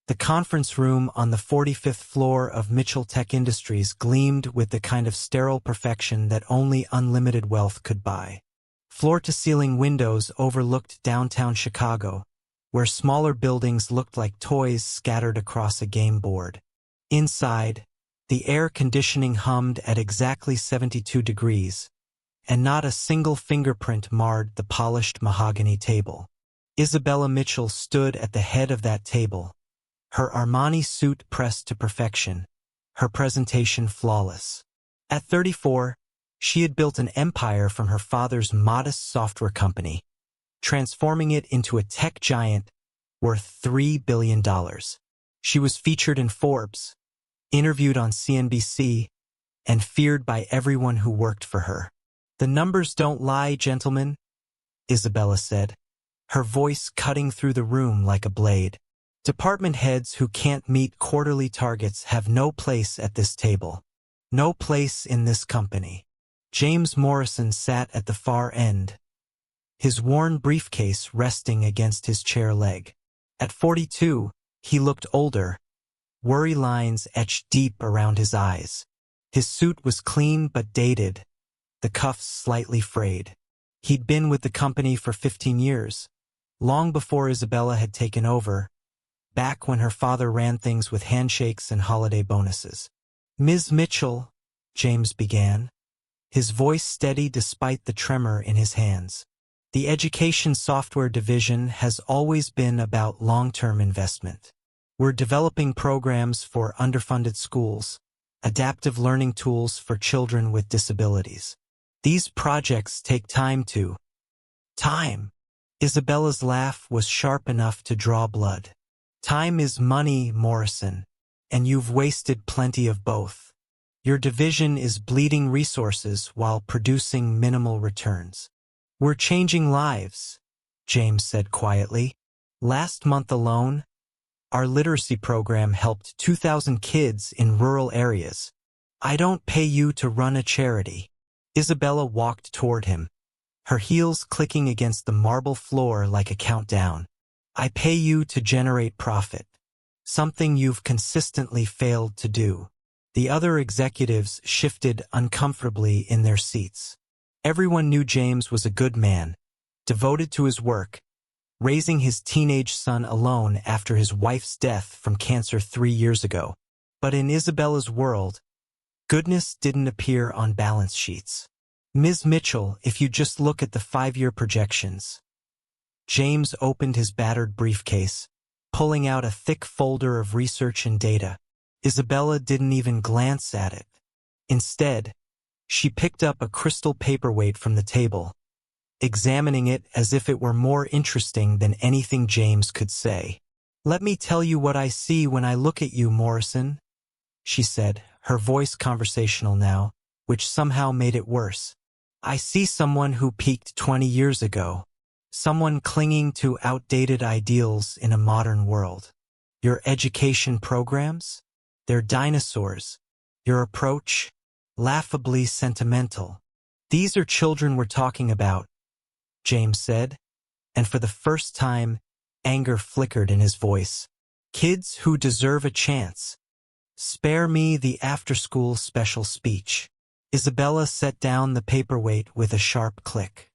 The conference room on the 45th floor of Mitchell Tech Industries gleamed with the kind of sterile perfection that only unlimited wealth could buy. Floor-to-ceiling windows overlooked downtown Chicago, where smaller buildings looked like toys scattered across a game board. Inside, the air conditioning hummed at exactly 72 degrees, and not a single fingerprint marred the polished mahogany table. Isabella Mitchell stood at the head of that table, her Armani suit pressed to perfection, her presentation flawless. At 34, she had built an empire from her father's modest software company, transforming it into a tech giant worth $3 billion. She was featured in Forbes, interviewed on CNBC, and feared by everyone who worked for her. "The numbers don't lie, gentlemen," Isabella said, her voice cutting through the room like a blade. "Department heads who can't meet quarterly targets have no place at this table. No place in this company." James Morrison sat at the far end, his worn briefcase resting against his chair leg. At 42, he looked older, worry lines etched deep around his eyes. His suit was clean but dated, the cuffs slightly frayed. He'd been with the company for 15 years, long before Isabella had taken over, back when her father ran things with handshakes and holiday bonuses. "Ms. Mitchell," James began, his voice steady despite the tremor in his hands. "The education software division has always been about long-term investment. We're developing programs for underfunded schools, adaptive learning tools for children with disabilities. These projects take time to..." "Time!" Isabella's laugh was sharp enough to draw blood. "Time is money, Morrison, and you've wasted plenty of both. Your division is bleeding resources while producing minimal returns." "We're changing lives," James said quietly. "Last month alone, our literacy program helped 2,000 kids in rural areas. I don't pay you to run a charity." Isabella walked toward him, her heels clicking against the marble floor like a countdown. "I pay you to generate profit, something you've consistently failed to do." The other executives shifted uncomfortably in their seats. Everyone knew James was a good man, devoted to his work, raising his teenage son alone after his wife's death from cancer 3 years ago. But in Isabella's world, goodness didn't appear on balance sheets. "Ms. Mitchell, if you just look at the 5-year projections." James opened his battered briefcase, pulling out a thick folder of research and data. Isabella didn't even glance at it. Instead, she picked up a crystal paperweight from the table, examining it as if it were more interesting than anything James could say. "Let me tell you what I see when I look at you, Morrison," she said, her voice conversational now, which somehow made it worse. "I see someone who peaked 20 years ago. Someone clinging to outdated ideals in a modern world. Your education programs? They're dinosaurs. Your approach? Laughably sentimental. These are children we're talking about," James said, and for the first time, anger flickered in his voice. "Kids who deserve a chance. Spare me the after-school special speech." Isabella set down the paperweight with a sharp click.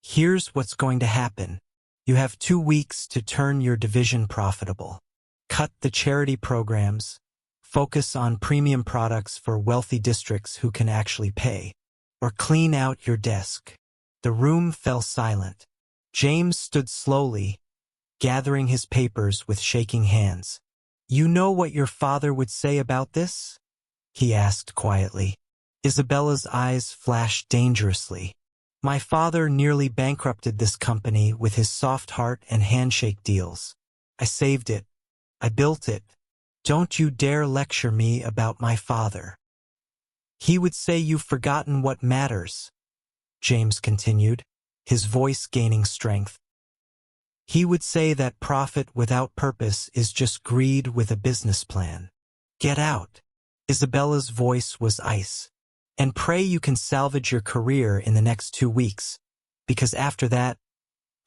"Here's what's going to happen. You have 2 weeks to turn your division profitable. Cut the charity programs. Focus on premium products for wealthy districts who can actually pay. Or clean out your desk." The room fell silent. James stood slowly, gathering his papers with shaking hands. "You know what your father would say about this?" he asked quietly. Isabella's eyes flashed dangerously. "My father nearly bankrupted this company with his soft heart and handshake deals. I saved it. I built it. Don't you dare lecture me about my father." "He would say you've forgotten what matters," James continued, his voice gaining strength. "He would say that profit without purpose is just greed with a business plan. Get out." Isabella's voice was ice. "And pray you can salvage your career in the next 2 weeks, because after that,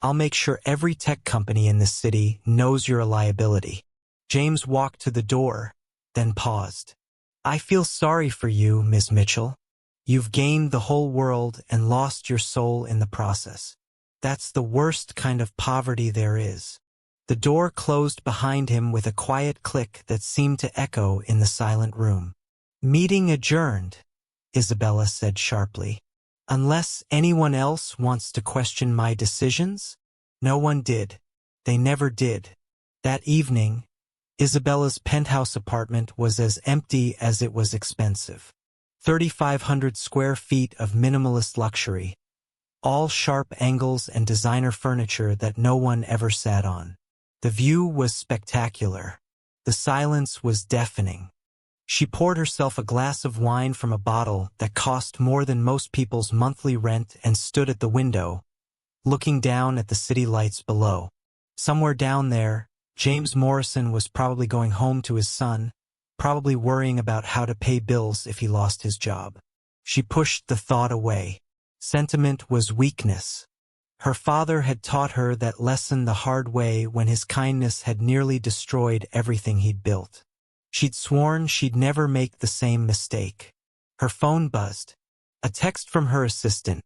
I'll make sure every tech company in this city knows you're a liability." James walked to the door, then paused. "I feel sorry for you, Miss Mitchell. You've gained the whole world and lost your soul in the process. That's the worst kind of poverty there is." The door closed behind him with a quiet click that seemed to echo in the silent room. "Meeting adjourned," Isabella said sharply. "Unless anyone else wants to question my decisions?" No one did. They never did. That evening, Isabella's penthouse apartment was as empty as it was expensive. 3,500 square feet of minimalist luxury, all sharp angles and designer furniture that no one ever sat on. The view was spectacular. The silence was deafening. She poured herself a glass of wine from a bottle that cost more than most people's monthly rent and stood at the window, looking down at the city lights below. Somewhere down there, James Morrison was probably going home to his son, probably worrying about how to pay bills if he lost his job. She pushed the thought away. Sentiment was weakness. Her father had taught her that lesson the hard way when his kindness had nearly destroyed everything he'd built. She'd sworn she'd never make the same mistake. Her phone buzzed. A text from her assistant.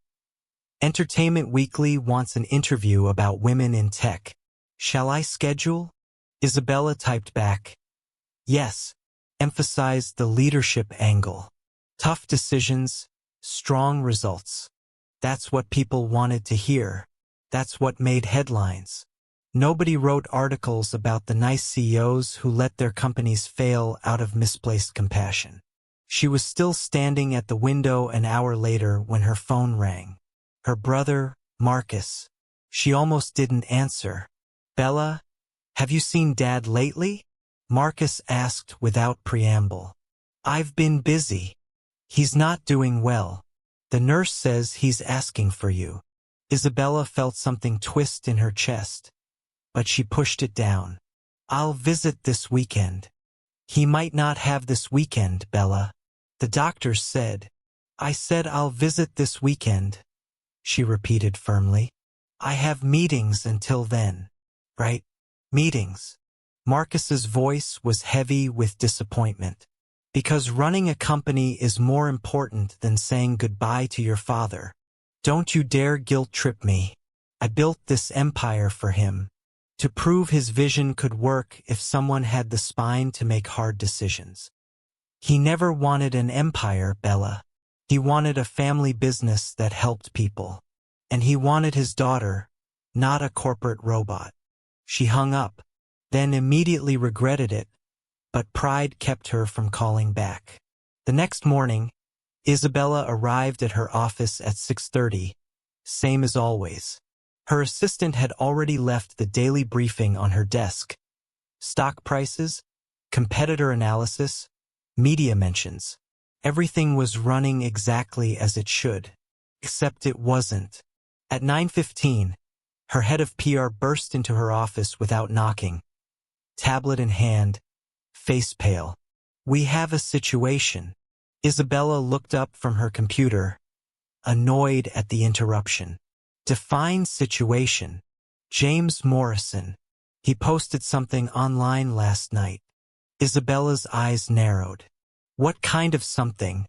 "Entertainment Weekly wants an interview about women in tech. Shall I schedule?" Isabella typed back, "Yes," emphasized the leadership angle. Tough decisions, strong results. That's what people wanted to hear. That's what made headlines. Nobody wrote articles about the nice CEOs who let their companies fail out of misplaced compassion. She was still standing at the window an hour later when her phone rang. Her brother, Marcus. She almost didn't answer. "Bella, have you seen Dad lately?" Marcus asked without preamble. "I've been busy. He's not doing well. The nurse says he's asking for you." Isabella felt something twist in her chest, but she pushed it down. "I'll visit this weekend." "He might not have this weekend, Bella. The doctors said." "I said I'll visit this weekend," she repeated firmly. "I have meetings until then." "Right? Meetings." Marcus's voice was heavy with disappointment. "Because running a company is more important than saying goodbye to your father. Don't you dare guilt-trip me. I built this empire for him, to prove his vision could work if someone had the spine to make hard decisions. He never wanted an empire, Bella. He wanted a family business that helped people. And he wanted his daughter, not a corporate robot." She hung up, then immediately regretted it, but pride kept her from calling back. The next morning, Isabella arrived at her office at 6:30, same as always. Her assistant had already left the daily briefing on her desk. Stock prices, competitor analysis, media mentions. Everything was running exactly as it should. Except it wasn't. At 9:15, her head of PR burst into her office without knocking. Tablet in hand, face pale. "We have a situation." Isabella looked up from her computer, annoyed at the interruption. "Define situation." "James Morrison. He posted something online last night." Isabella's eyes narrowed. "What kind of something?"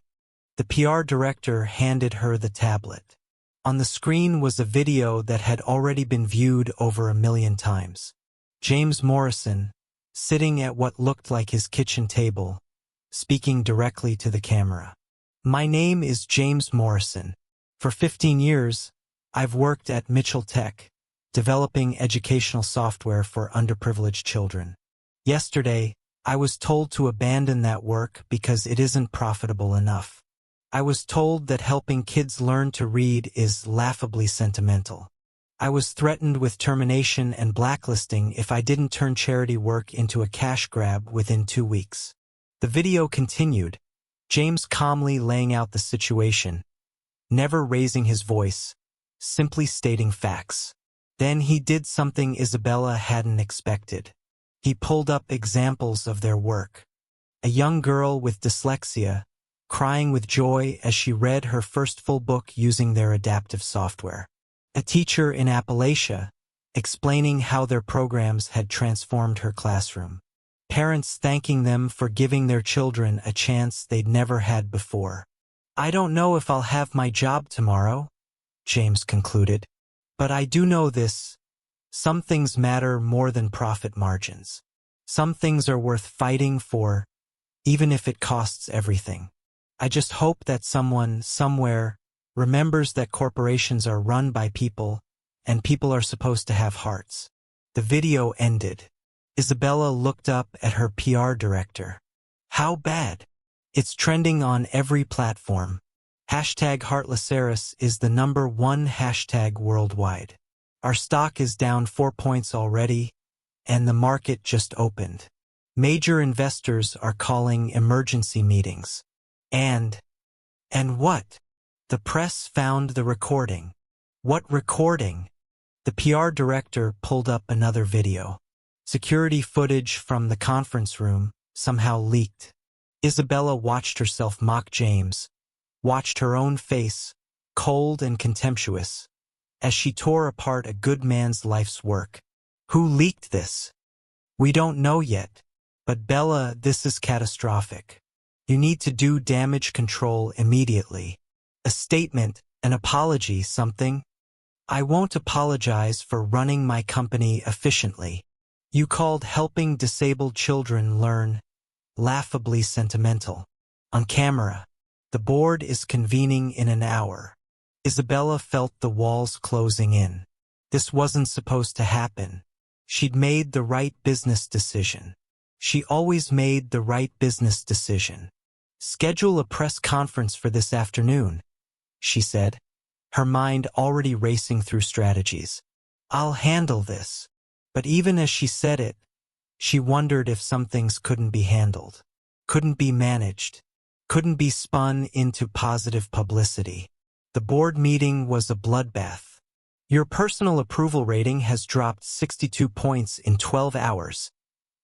The PR director handed her the tablet. On the screen was a video that had already been viewed over 1,000,000 times. James Morrison, sitting at what looked like his kitchen table, speaking directly to the camera. "My name is James Morrison. For 15 years, I've worked at Mitchell Tech, developing educational software for underprivileged children. Yesterday, I was told to abandon that work because it isn't profitable enough. I was told that helping kids learn to read is laughably sentimental. I was threatened with termination and blacklisting if I didn't turn charity work into a cash grab within 2 weeks." The video continued, James calmly laying out the situation, never raising his voice, simply stating facts. Then he did something Isabella hadn't expected. He pulled up examples of their work. A young girl with dyslexia, crying with joy as she read her first full book using their adaptive software. A teacher in Appalachia, explaining how their programs had transformed her classroom. Parents thanking them for giving their children a chance they'd never had before. "I don't know if I'll have my job tomorrow," James concluded. "But I do know this. Some things matter more than profit margins. Some things are worth fighting for, even if it costs everything. I just hope that someone, somewhere, remembers that corporations are run by people, and people are supposed to have hearts." The video ended. Isabella looked up at her PR director. "How bad?" "It's trending on every platform. #HeartlessHeiress is the #1 hashtag worldwide. Our stock is down 4 points already, and the market just opened. Major investors are calling emergency meetings. And what?" "The press found the recording." "What recording?" The PR director pulled up another video. Security footage from the conference room, somehow leaked. Isabella watched herself mock James, watched her own face, cold and contemptuous, as she tore apart a good man's life's work. "Who leaked this?" "We don't know yet. But Bella, this is catastrophic. You need to do damage control immediately. A statement, an apology, something." "I won't apologize for running my company efficiently. You called helping disabled children learn laughably sentimental. On camera. The board is convening in an hour." Isabella felt the walls closing in. This wasn't supposed to happen. She'd made the right business decision. She always made the right business decision. "Schedule a press conference for this afternoon," she said, her mind already racing through strategies. "I'll handle this." But even as she said it, she wondered if some things couldn't be handled, couldn't be managed, couldn't be spun into positive publicity. The board meeting was a bloodbath. "Your personal approval rating has dropped 62 points in 12 hours,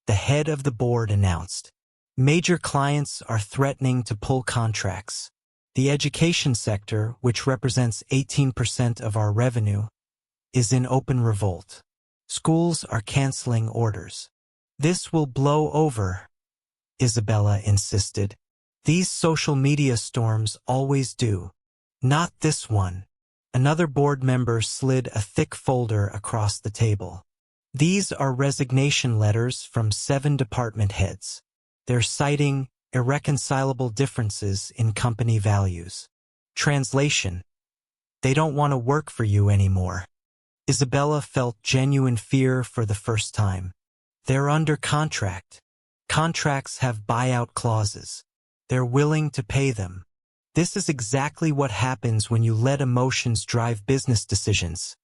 the head of the board announced. "Major clients are threatening to pull contracts. The education sector, which represents 18% of our revenue, is in open revolt. Schools are canceling orders." "This will blow over," Isabella insisted. "These social media storms always do." "Not this one." Another board member slid a thick folder across the table. "These are resignation letters from 7 department heads. They're citing irreconcilable differences in company values. Translation: they don't want to work for you anymore." Isabella felt genuine fear for the first time. They're under contract. Contracts have buyout clauses. They're willing to pay them. "This is exactly what happens when you let emotions drive business decisions,"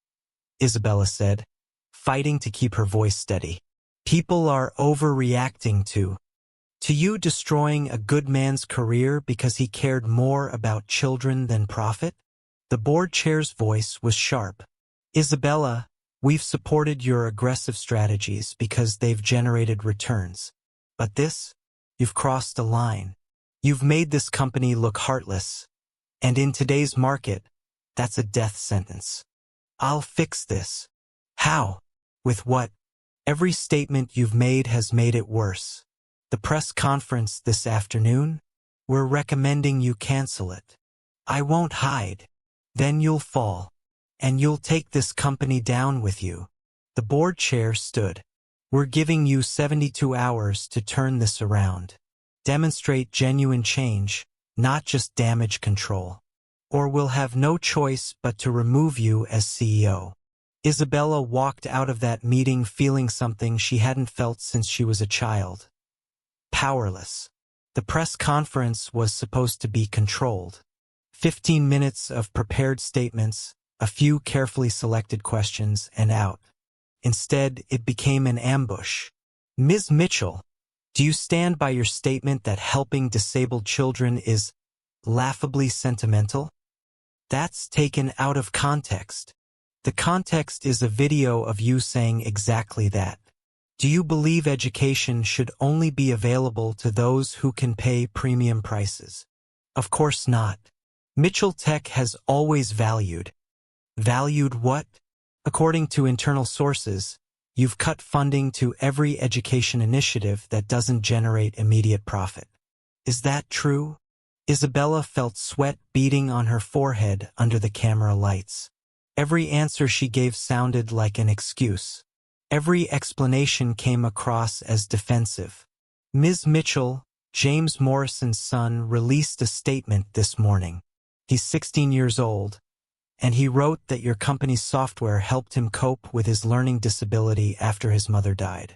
Isabella said, fighting to keep her voice steady. "People are overreacting to you destroying a good man's career because he cared more about children than profit?" The board chair's voice was sharp. "Isabella, we've supported your aggressive strategies because they've generated returns. But this? You've crossed a line. You've made this company look heartless. And in today's market, that's a death sentence. I'll fix this." "How? With what?" "Every statement you've made has made it worse. The press conference this afternoon? We're recommending you cancel it." "I won't hide. Then you'll fall. And you'll take this company down with you." The board chair stood. "We're giving you 72 hours to turn this around. Demonstrate genuine change, not just damage control. Or we'll have no choice but to remove you as CEO." Isabella walked out of that meeting feeling something she hadn't felt since she was a child. Powerless. The press conference was supposed to be controlled. 15 minutes of prepared statements, a few carefully selected questions, and out. Instead, it became an ambush. "Ms. Mitchell, do you stand by your statement that helping disabled children is laughably sentimental?" "That's taken out of context. The context is a video of you saying exactly that. Do you believe education should only be available to those who can pay premium prices?" "Of course not. Mitchell Tech has always valued." "Valued what?" "According to internal sources, You've cut funding to every education initiative that doesn't generate immediate profit. Is that true? Isabella felt sweat beading on her forehead under the camera lights. Every answer she gave sounded like an excuse. Every explanation came across as defensive. Ms. Mitchell, James Morrison's son, released a statement this morning. He's 16 years old, and he wrote that your company's software helped him cope with his learning disability after his mother died.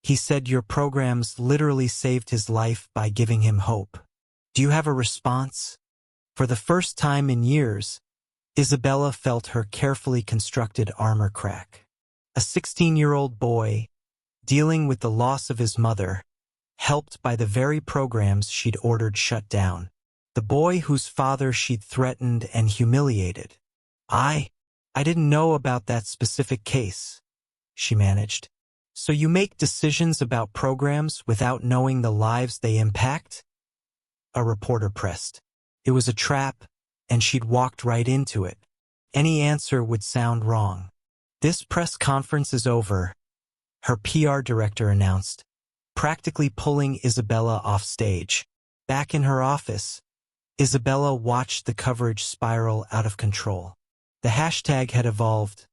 He said your programs literally saved his life by giving him hope. Do you have a response? For the first time in years, Isabella felt her carefully constructed armor crack. A 16-year-old boy, dealing with the loss of his mother, helped by the very programs she'd ordered shut down. The boy whose father she'd threatened and humiliated. I didn't know about that specific case, she managed. So you make decisions about programs without knowing the lives they impact? A reporter pressed. It was a trap, and she'd walked right into it. Any answer would sound wrong. This press conference is over, her PR director announced, practically pulling Isabella off stage. Back in her office, Isabella watched the coverage spiral out of control. The hashtag had evolved.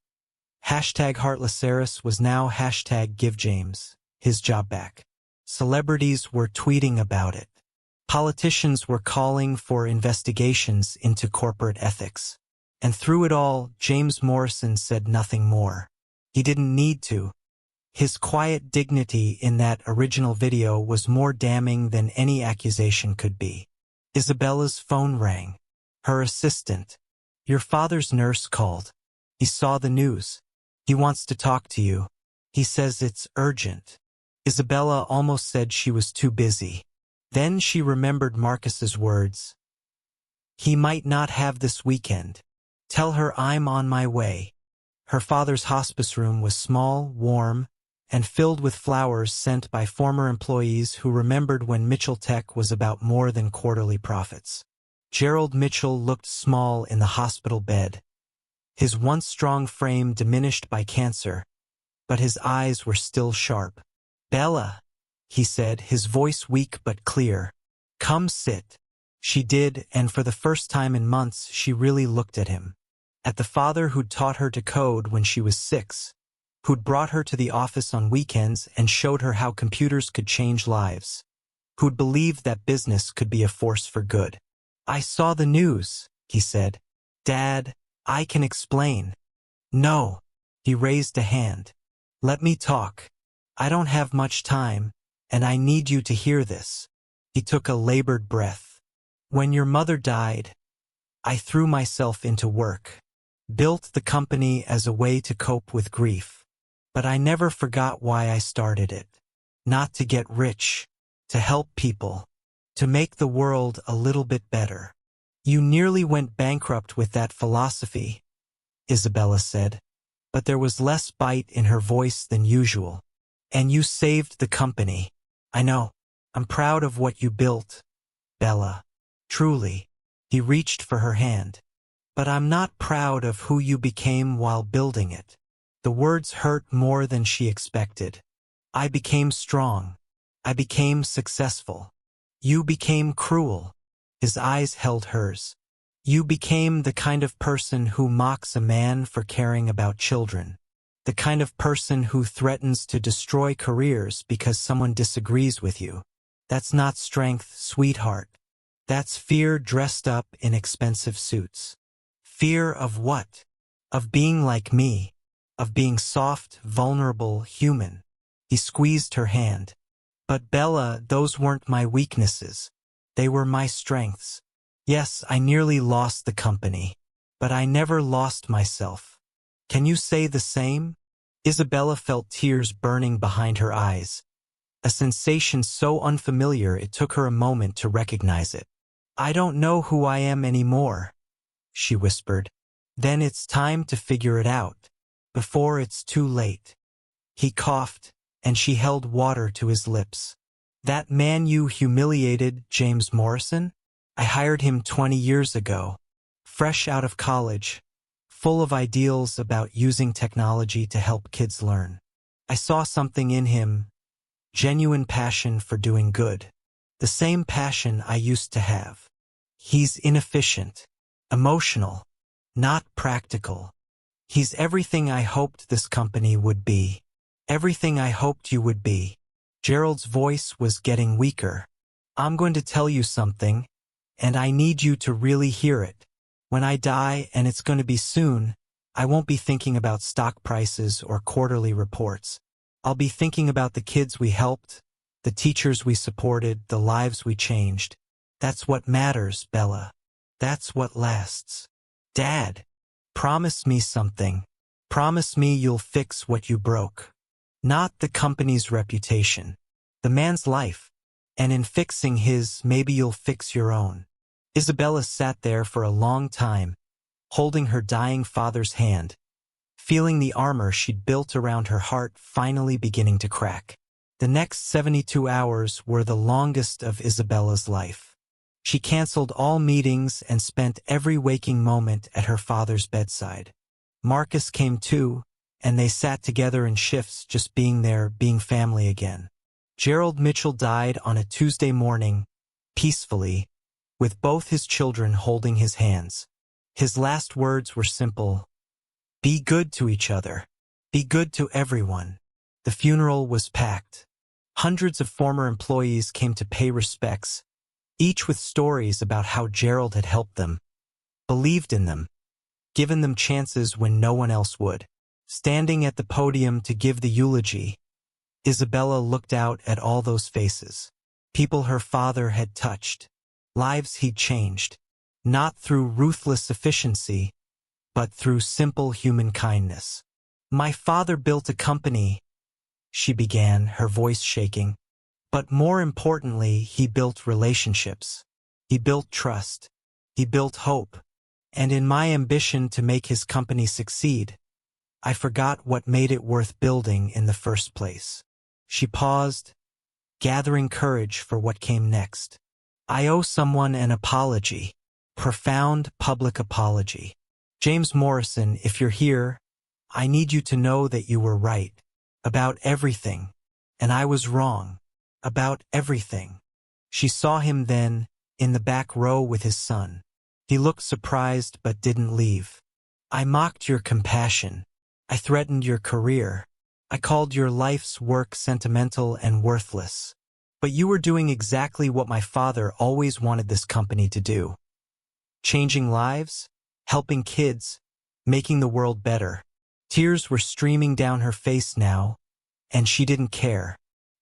Hashtag Heartlessaris was now hashtag GiveJames, his job back. Celebrities were tweeting about it. Politicians were calling for investigations into corporate ethics. And through it all, James Morrison said nothing more. He didn't need to. His quiet dignity in that original video was more damning than any accusation could be. Isabella's phone rang. Her assistant. Your father's nurse called. He saw the news. He wants to talk to you. He says it's urgent. Isabella almost said she was too busy. Then she remembered Marcus's words. He might not have this weekend. Tell her I'm on my way. Her father's hospice room was small, warm, and filled with flowers sent by former employees who remembered when Mitchell Tech was about more than quarterly profits. Gerald Mitchell looked small in the hospital bed, his once strong frame diminished by cancer, but his eyes were still sharp. Bella, he said, his voice weak but clear. Come sit. She did, and for the first time in months she really looked at him. At the father who'd taught her to code when she was 6, who'd brought her to the office on weekends and showed her how computers could change lives, who'd believed that business could be a force for good. I saw the news, he said. Dad, I can explain. No. He raised a hand. Let me talk. I don't have much time, and I need you to hear this. He took a labored breath. When your mother died, I threw myself into work, built the company as a way to cope with grief. But I never forgot why I started it. Not to get rich, to help people, to make the world a little bit better. You nearly went bankrupt with that philosophy, Isabella said, but there was less bite in her voice than usual. And you saved the company. I know. I'm proud of what you built, Bella. Truly. He reached for her hand. But I'm not proud of who you became while building it. The words hurt more than she expected. I became strong. I became successful. You became cruel. His eyes held hers. You became the kind of person who mocks a man for caring about children. The kind of person who threatens to destroy careers because someone disagrees with you. That's not strength, sweetheart. That's fear dressed up in expensive suits. Fear of what? Of being like me. Of being soft, vulnerable, human. He squeezed her hand. But Bella, those weren't my weaknesses. They were my strengths. Yes, I nearly lost the company. But I never lost myself. Can you say the same? Isabella felt tears burning behind her eyes. A sensation so unfamiliar it took her a moment to recognize it. I don't know who I am anymore, she whispered. Then it's time to figure it out, before it's too late. He coughed, and she held water to his lips. That man you humiliated, James Morrison? I hired him 20 years ago, fresh out of college, full of ideals about using technology to help kids learn. I saw something in him, genuine passion for doing good. The same passion I used to have. He's inefficient, emotional, not practical. He's everything I hoped this company would be. Everything I hoped you would be. Gerald's voice was getting weaker. I'm going to tell you something, and I need you to really hear it. When I die, and it's going to be soon, I won't be thinking about stock prices or quarterly reports. I'll be thinking about the kids we helped, the teachers we supported, the lives we changed. That's what matters, Bella. That's what lasts. Dad, promise me something. Promise me you'll fix what you broke. Not the company's reputation. The man's life. And in fixing his, maybe you'll fix your own. Isabella sat there for a long time, holding her dying father's hand, feeling the armor she'd built around her heart finally beginning to crack. The next 72 hours were the longest of Isabella's life. She canceled all meetings and spent every waking moment at her father's bedside. Marcus came too, and they sat together in shifts, just being there, being family again. Gerald Mitchell died on a Tuesday morning, peacefully, with both his children holding his hands. His last words were simple: be good to each other. Be good to everyone. The funeral was packed. Hundreds of former employees came to pay respects, each with stories about how Gerald had helped them, believed in them, given them chances when no one else would. Standing at the podium to give the eulogy, Isabella looked out at all those faces. People her father had touched, lives he'd changed, not through ruthless efficiency, but through simple human kindness. My father built a company, she began, her voice shaking. But more importantly, he built relationships. He built trust. He built hope. And in my ambition to make his company succeed, I forgot what made it worth building in the first place. She paused, gathering courage for what came next. I owe someone an apology. Profound public apology. James Morrison, if you're here, I need you to know that you were right. About everything. And I was wrong. About everything. She saw him then, in the back row with his son. He looked surprised but didn't leave. I mocked your compassion. I threatened your career. I called your life's work sentimental and worthless. But you were doing exactly what my father always wanted this company to do. Changing lives, helping kids, making the world better. Tears were streaming down her face now, and she didn't care.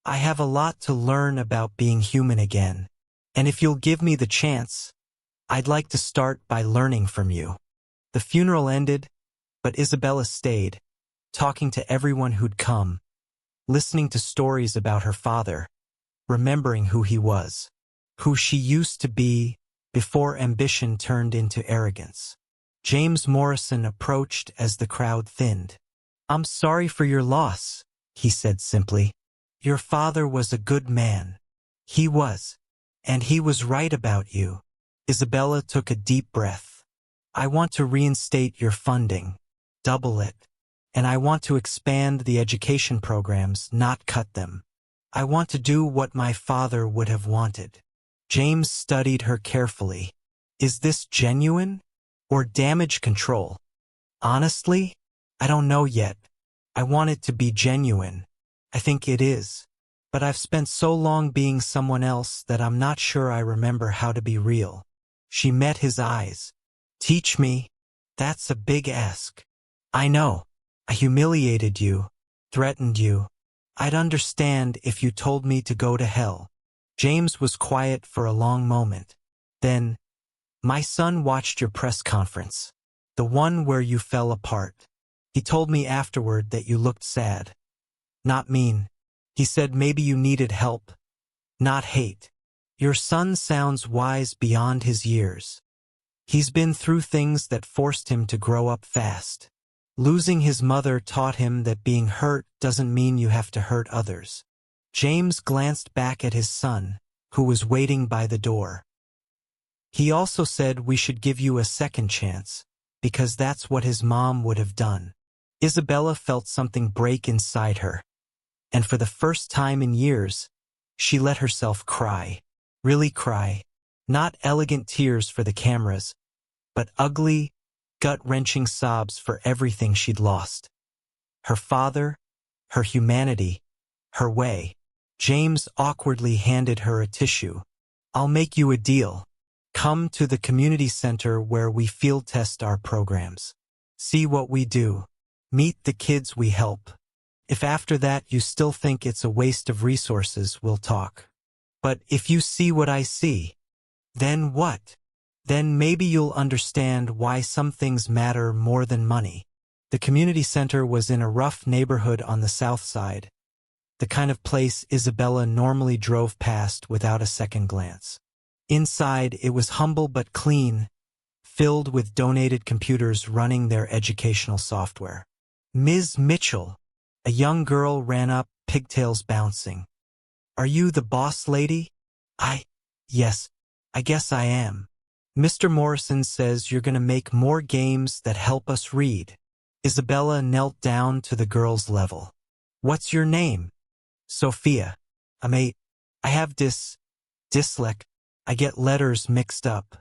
I have a lot to learn about being human again. And if you'll give me the chance, I'd like to start by learning from you. The funeral ended, but Isabella stayed, talking to everyone who'd come, listening to stories about her father, remembering who he was, who she used to be before ambition turned into arrogance. James Morrison approached as the crowd thinned. I'm sorry for your loss, he said simply. Your father was a good man. He was. And he was right about you. Isabella took a deep breath. I want to reinstate your funding. Double it. And I want to expand the education programs, not cut them. I want to do what my father would have wanted. James studied her carefully. Is this genuine? Or damage control? Honestly, I don't know yet. I want it to be genuine. I think it is. But I've spent so long being someone else that I'm not sure I remember how to be real. She met his eyes. Teach me. That's a big ask. I know. I humiliated you, threatened you. I'd understand if you told me to go to hell. James was quiet for a long moment. Then, my son watched your press conference, the one where you fell apart. He told me afterward that you looked sad. Not mean. He said maybe you needed help, not hate. Your son sounds wise beyond his years. He's been through things that forced him to grow up fast. Losing his mother taught him that being hurt doesn't mean you have to hurt others. James glanced back at his son, who was waiting by the door. He also said we should give you a second chance, because that's what his mom would have done. Isabella felt something break inside her. and for the first time in years, she let herself cry. Really cry. Not elegant tears for the cameras, but ugly, gut-wrenching sobs for everything she'd lost. Her father, her humanity, her way. James awkwardly handed her a tissue. "I'll make you a deal. Come to the community center where we field test our programs. See what we do. Meet the kids we help. If after that you still think it's a waste of resources, we'll talk. But if you see what I see, then what? Then maybe you'll understand why some things matter more than money." The community center was in a rough neighborhood on the south side, the kind of place Isabella normally drove past without a second glance. Inside, it was humble but clean, filled with donated computers running their educational software. "Ms. Mitchell," a young girl ran up, pigtails bouncing. "Are you the boss lady?" Yes, I guess I am. Mr. Morrison says you're going to make more games that help us read." Isabella knelt down to the girl's level. "What's your name?" "Sophia. I have dyslexia. I get letters mixed up.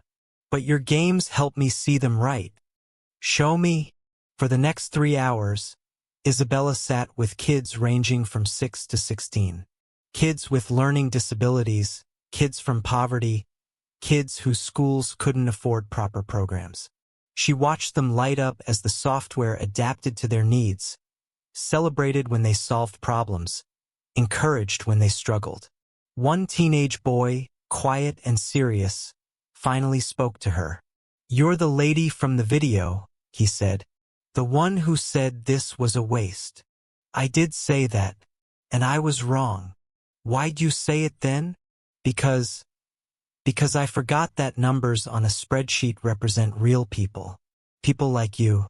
But your games help me see them right. Show me." For the next 3 hours, Isabella sat with kids ranging from 6 to 16. Kids with learning disabilities, kids from poverty, kids whose schools couldn't afford proper programs. She watched them light up as the software adapted to their needs, celebrated when they solved problems, encouraged when they struggled. One teenage boy, quiet and serious, finally spoke to her. "You're the lady from the video," he said. "The one who said this was a waste." "I did say that, and I was wrong." "Why'd you say it then?" Because I forgot that numbers on a spreadsheet represent real people. People like you."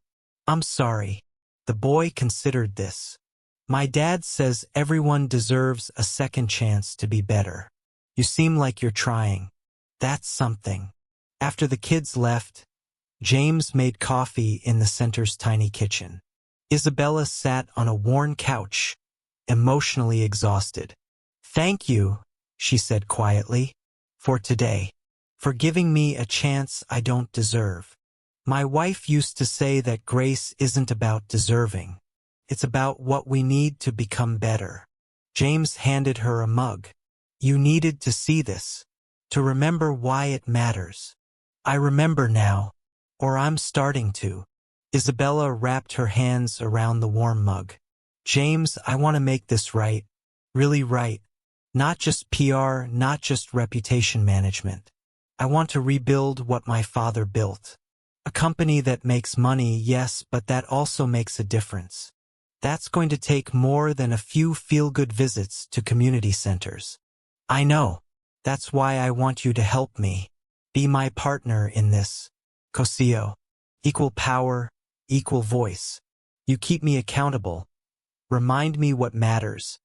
"I'm sorry." The boy considered this. "My dad says everyone deserves a second chance to be better. You seem like you're trying. That's something." After the kids left, James made coffee in the center's tiny kitchen. Isabella sat on a worn couch, emotionally exhausted. "Thank you," she said quietly, "for today. For giving me a chance I don't deserve. My wife used to say that grace isn't about deserving. It's about what we need to become better." James handed her a mug. "You needed to see this, to remember why it matters." "I remember now, or I'm starting to." Isabella wrapped her hands around the warm mug. "James, I want to make this right, really right. Not just PR, not just reputation management. I want to rebuild what my father built. A company that makes money, yes, but that also makes a difference. That's going to take more than a few feel-good visits to community centers." "I know. That's why I want you to help me. Be my partner in this. Cosio. Equal power, equal voice. You keep me accountable. Remind me what matters.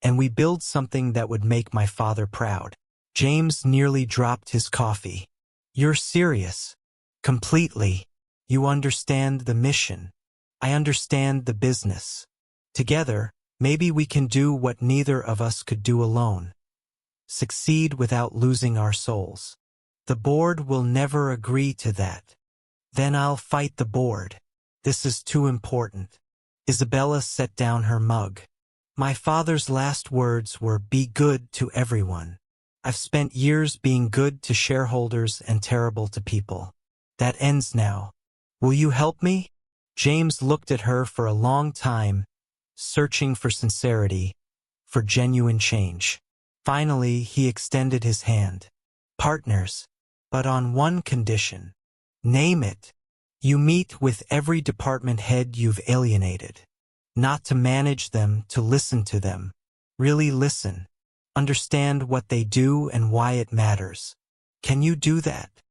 And we build something that would make my father proud." James nearly dropped his coffee. "You're serious." "Completely. You understand the mission. I understand the business. Together, maybe we can do what neither of us could do alone. Succeed without losing our souls." "The board will never agree to that." "Then I'll fight the board. This is too important." Isabella set down her mug. "My father's last words were, 'Be good to everyone.' I've spent years being good to shareholders and terrible to people. That ends now. Will you help me?" James looked at her for a long time, searching for sincerity, for genuine change. Finally, he extended his hand. "Partners, but on one condition." "Name it." "You meet with every department head you've alienated. Not to manage them, to listen to them. Really listen. Understand what they do and why it matters. Can you do that?"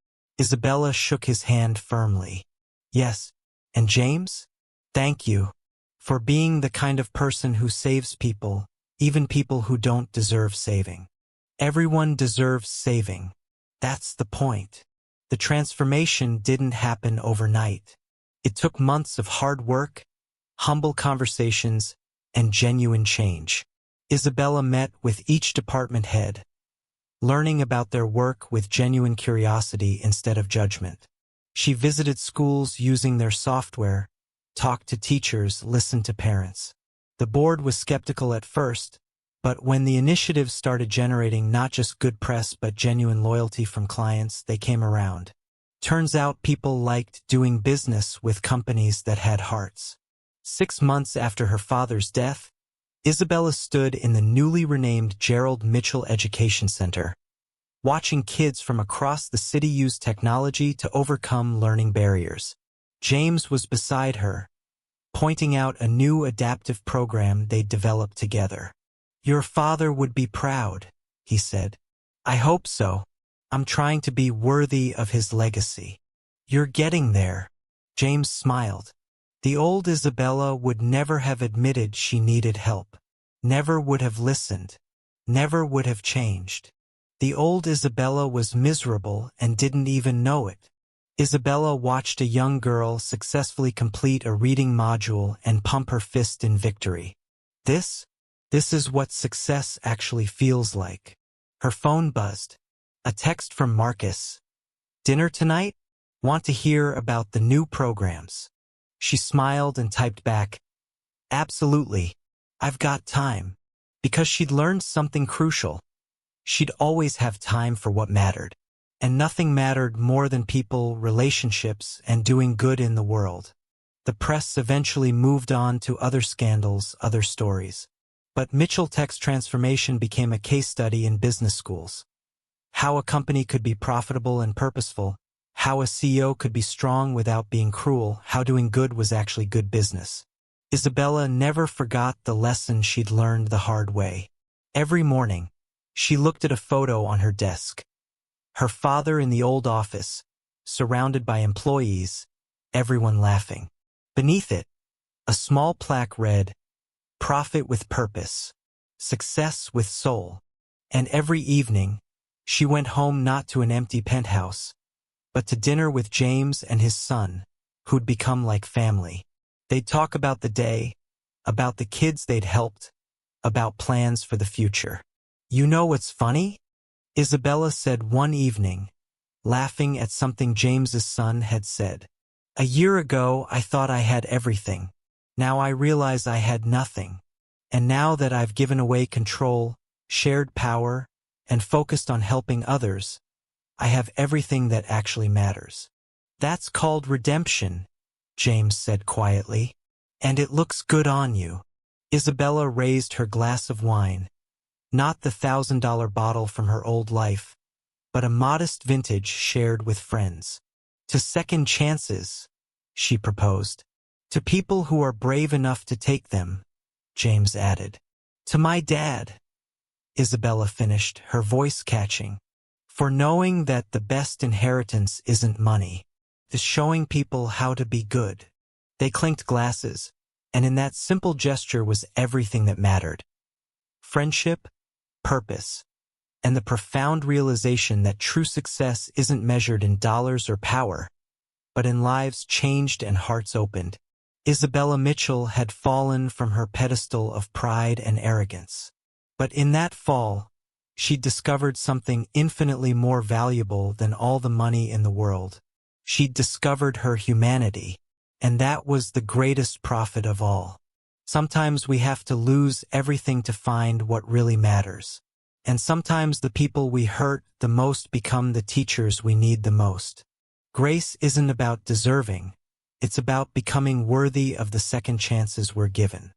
Isabella shook his hand firmly. "Yes. And James? Thank you. For being the kind of person who saves people, even people who don't deserve saving. Everyone deserves saving. That's the point. The transformation didn't happen overnight. It took months of hard work, humble conversations, and genuine change. Isabella met with each department head, learning about their work with genuine curiosity instead of judgment. She visited schools using their software, talked to teachers, listened to parents. The board was skeptical at first, but when the initiative started generating not just good press but genuine loyalty from clients, they came around. Turns out people liked doing business with companies that had hearts. 6 months after her father's death, Isabella stood in the newly renamed Gerald Mitchell Education Center, watching kids from across the city use technology to overcome learning barriers. James was beside her, pointing out a new adaptive program they'd developed together. "Your father would be proud," he said. "I hope so. I'm trying to be worthy of his legacy." "You're getting there." James smiled. The old Isabella would never have admitted she needed help, never would have listened, never would have changed. The old Isabella was miserable and didn't even know it. Isabella watched a young girl successfully complete a reading module and pump her fist in victory. This is what success actually feels like. Her phone buzzed. A text from Marcus. "Dinner tonight? Want to hear about the new programs?" She smiled and typed back, "Absolutely. I've got time." Because she'd learned something crucial. She'd always have time for what mattered. And nothing mattered more than people, relationships, and doing good in the world. The press eventually moved on to other scandals, other stories. But Mitchell Tech's transformation became a case study in business schools. How a company could be profitable and purposeful, how a CEO could be strong without being cruel, how doing good was actually good business. Isabella never forgot the lesson she'd learned the hard way. Every morning, she looked at a photo on her desk. Her father in the old office, surrounded by employees, everyone laughing. Beneath it, a small plaque read, "Profit with purpose, success with soul." And every evening, she went home not to an empty penthouse, but to dinner with James and his son, who'd become like family. They'd talk about the day, about the kids they'd helped, about plans for the future. "You know what's funny?" Isabella said one evening, laughing at something James's son had said. "A year ago, I thought I had everything. Now I realize I had nothing. And now that I've given away control, shared power, and focused on helping others, I have everything that actually matters." "That's called redemption," James said quietly. "And it looks good on you." Isabella raised her glass of wine, not the $1,000 bottle from her old life, but a modest vintage shared with friends. "To second chances," she proposed. "To people who are brave enough to take them," James added. "To my dad," Isabella finished, her voice catching. "For knowing that the best inheritance isn't money. It's showing people how to be good." They clinked glasses, and in that simple gesture was everything that mattered. Friendship, purpose, and the profound realization that true success isn't measured in dollars or power, but in lives changed and hearts opened. Isabella Mitchell had fallen from her pedestal of pride and arrogance. But in that fall, she discovered something infinitely more valuable than all the money in the world. She'd discovered her humanity, and that was the greatest profit of all. Sometimes we have to lose everything to find what really matters. And sometimes the people we hurt the most become the teachers we need the most. Grace isn't about deserving. It's about becoming worthy of the second chances we're given.